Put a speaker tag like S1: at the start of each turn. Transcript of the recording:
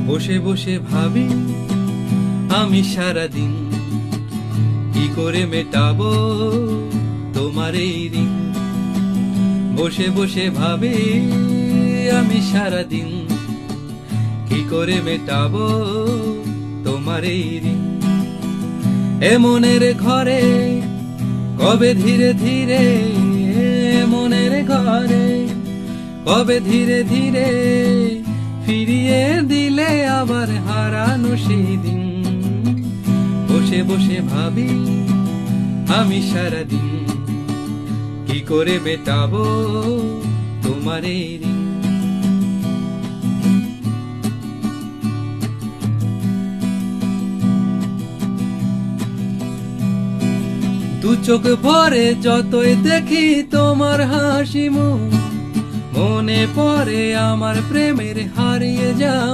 S1: বসে বসে ভাবি আমি সারাদিন কি করে মেটাবো তোমার এই ঋণ। বসে বসে ভাবি আমি সারাদিন কি করে মেটাবো তোমার এই ঋণ। এ মনের ঘরে কবে ধীরে ধীরে, মনের ঘরে কবে ধীরে ধীরে ফিরিয়ে দিলে আবার হারানো সেই দিন। বসে বসে ভাবি আমি সারাদিন কি করে মেটাবো তোমার এই ঋণ। দু চোখ ভরে যতই দেখি তোমার হাসি মুখ, মনে পড়ে আমার প্রেমের হারিয়ে যাওয়া